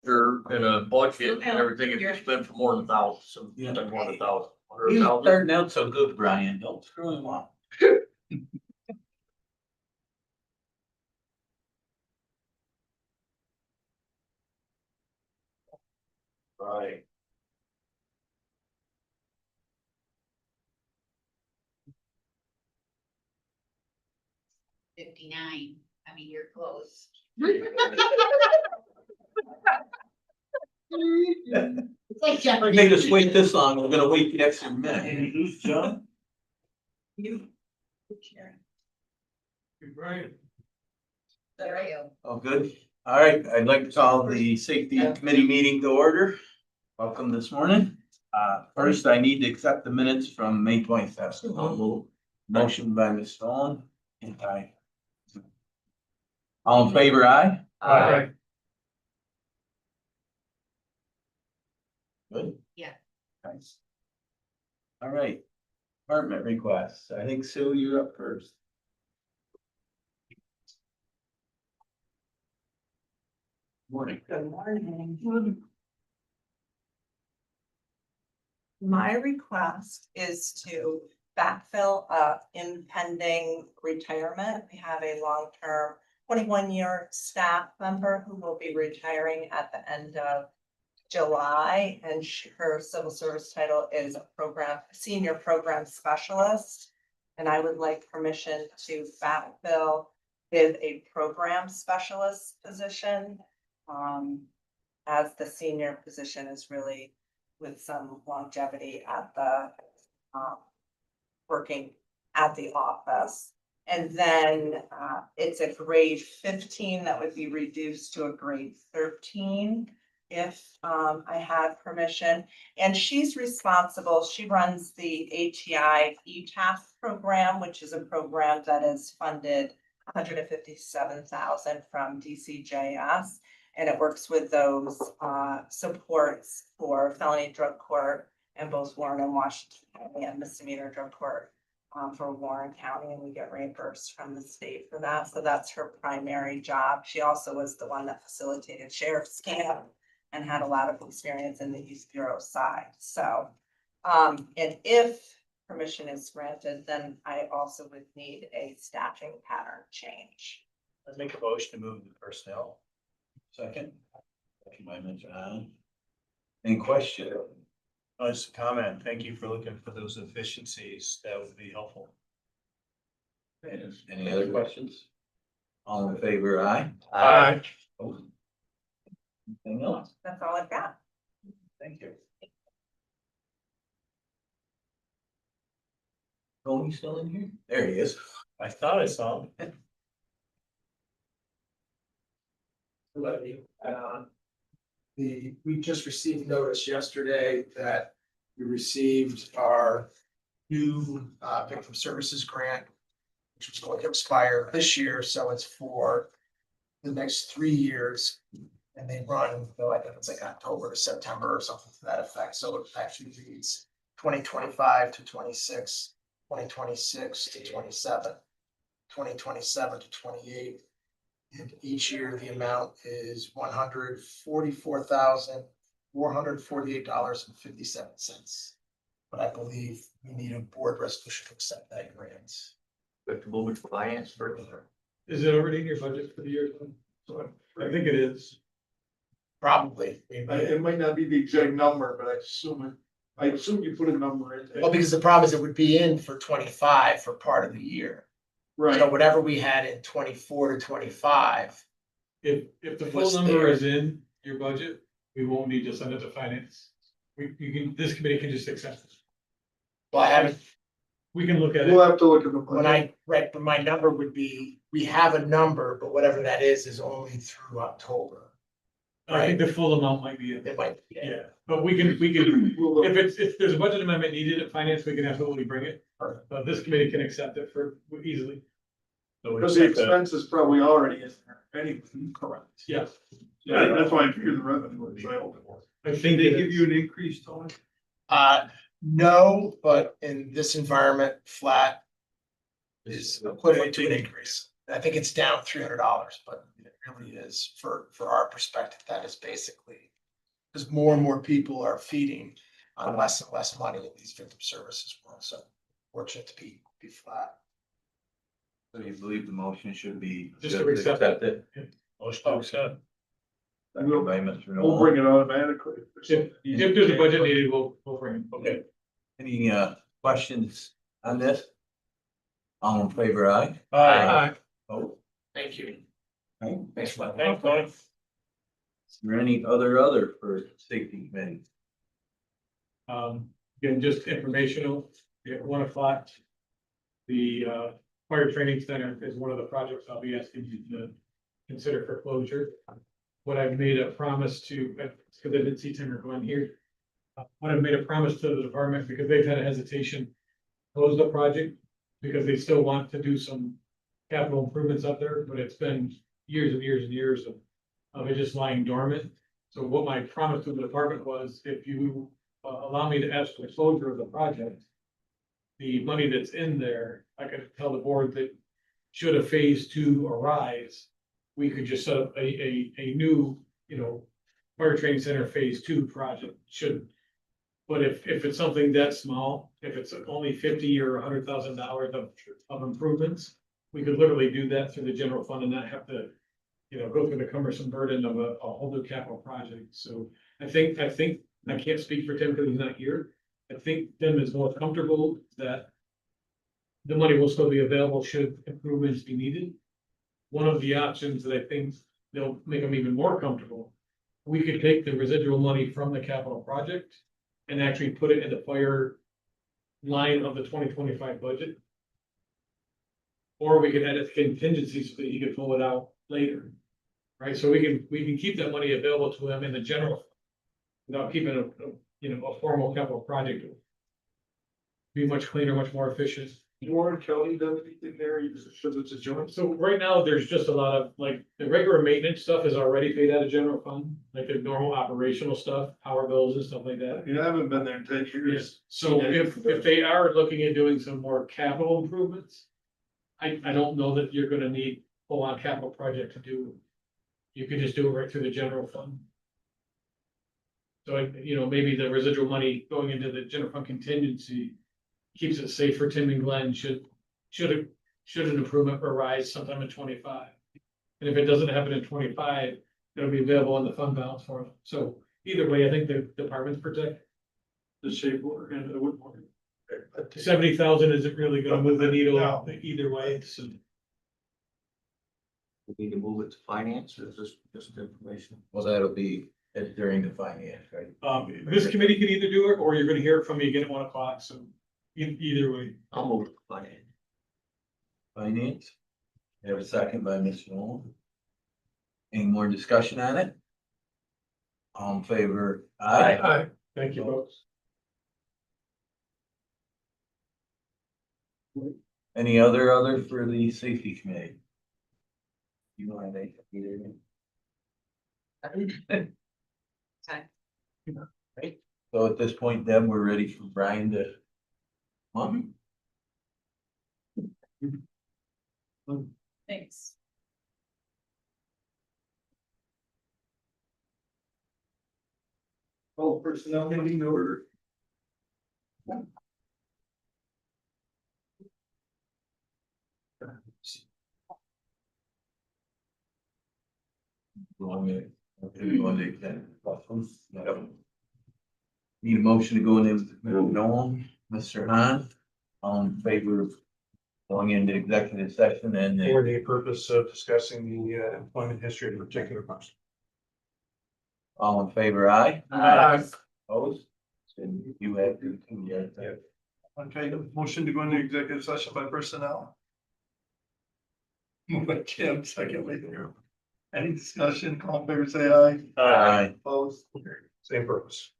expenditure and a budget and everything, if you spend for more than 1,000, so Yeah. spend more than 1,000. He was 100,000. starting out so good, Brian. Don't screw him up. Right. $59. I mean, you're close. It's like Jeopardy. Made us wait this long. We're gonna wait the extra minute. Who's John? You. Right. There I go. Oh, good. All right, I'd like to call the safety committee meeting to order. Welcome this morning. First, I need to accept the minutes from May 27th. Motion by Ms. Nolan. And I. All in favor, aye? Aye. Good. Yeah. Nice. All right. Department requests. I think Sue, you're up first. Morning. Good morning. My request is to backfill a impending retirement. We have a long-term 21-year staff member who will be retiring at the end of July, and her civil service title is senior program specialist. And I would like permission to backfill with a program specialist position. As the senior position is really with some longevity at the, working at the office. And then, it's a grade 15 that would be reduced to a grade 13 if, I had permission. And she's responsible, she runs the ATI ETAF program, which is a program that is funded $157,000 from DCJS. And it works with those supports for felony drug court in both Warren and Washington County, and misdemeanor drug court for Warren County, and we get reimbursed from the state for that. So that's her primary job. She also was the one that facilitated sheriff's camp and had a lot of experience in the youth bureau side. So, and if permission is granted, then I also would need a staffing pattern change. Let's make a motion to move the personnel. Second. Second by Mr. Allen. Any question? Just a comment. Thank you for looking for those efficiencies. That would be helpful. Any other questions? All in favor, aye? Aye. Anything else? That's all I've got. Thank you. Tony still in here? There he is. I thought I saw him. We just received notice yesterday that we received our new victim services grant, which was going to expire this year, so it's for the next 3 years. And they run, though I think it's like October to September or something to that effect, so it actually reads 2025 to 26, 2026 to 27, 2027 to 28. And each year the amount is $144,448.57. But I believe we need a board resolution to accept that grant. We have to move it to finance first. Is it already in your budget for the year? So I think it is. Probably. It might not be the exact number, but I assume you put a number in there. Well, because the problem is it would be in for 25 for part of the year. So Right, whatever we had in 24 to 25. if the full What's number there? is in your budget, we won't need to send it to finance. This committee can just accept it. Well, I haven't, We can look at We'll it. have to look at the. when I read, but my number would be, we have a number, but whatever that is only through October. I think the full amount might be in. It might be. Yeah, but we can, We'll look. if there's a budget amendment needed at finance, we can absolutely bring it. Perfect. But this committee can accept it for easily. So we Because the accept that. expense is probably already in there anyway. Correct. Yeah, Yeah, that's why I figured the revenue was available. I think They it give is. you an increase, Tony? No, but in this environment, flat is equivalent to an increase. I think it's down $300, but it really is for our perspective, that is basically. Because more and more people are feeding on less and less money in these victim services world, so fortunate to be flat. So you believe the motion should be? Just to accept it? Motion to accept. Second by Mr. We'll Noel. bring it automatically. If there's a budget needed, we'll bring it. Okay. Any questions on this? All in favor, aye? Aye. Oh, Thank you. okay. Thanks for that. Thanks, Tony. Is there any other for safety committee? Again, just informational, at 1 o'clock. The fire training center is one of the projects I'll be asking you to consider for closure. What I've made a promise to, because I didn't see Tim or Glenn here. What I've made a promise to the department, because they've had a hesitation, to close the project, because they still want to do some capital improvements up there, but it's been years and years and years of it just lying dormant. So what my promise to the department was, if you allow me to ask for the closure of the project, the money that's in there, I could tell the board that should a phase 2 arise, we could just set up a new, fire training center phase 2 project should. But if it's something that small, if it's only $50,000 or $100,000 of improvements, we could literally do that through the general fund and not have to, go through the cumbersome burden of a whole new capital project. So I think, I can't speak for Tim because he's not here. I think Tim is more comfortable that the money will still be available should improvements be needed. One of the options that I think they'll make them even more comfortable, we could take the residual money from the capital project and actually put it in the fire line of the 2025 budget. Or we could add it to contingency so that he could pull it out later. Right, so we can keep that money available to him in the general, without keeping a formal capital project. Be much cleaner, much more efficient. Warren Kelly does anything there, because it's a joint. So right now, there's just a lot of, like, the regular maintenance stuff is already paid out of general fund, like the normal operational stuff, power bills and stuff like that. You haven't been there in 10 years. Yes, so if they are looking at doing some more capital improvements, I don't know that you're gonna need full-on capital project to do. You could just do it right through the general fund. So, maybe the residual money going into the general fund contingency keeps it safe for Tim and Glenn should an improvement arise sometime in 25. And if it doesn't happen in 25, it'll be available in the fund balance for them. So either way, I think the department's protected. The shape order and the wood work. 70,000 isn't really gonna move the needle No. either way, so. We need to move it to finance or is this just information? Well, that'll be during the finance, right? This committee could either do it, or you're gonna hear it from me again at 1 o'clock, so either way. I'll move it to finance. Finance. We have a second by Mr. Noel. Any more discussion on it? All in favor? Aye. Thank you, folks. Any other for the safety committee? You want to either? Okay. So at this point, then we're ready for Brian to. Mom? Thanks. Oh, personnel meeting order. Need a motion to go into Noel, Mr. Hahn, all in favor of going into executive session and. For the purpose of discussing the employment history of a particular person. All in favor, aye? Aye. Opposed? You have to, yeah. Okay, motion to go into executive session by personnel. Move by Kim, second by Darryl. Any discussion, all in favor, say aye. Aye. Opposed? Same purpose.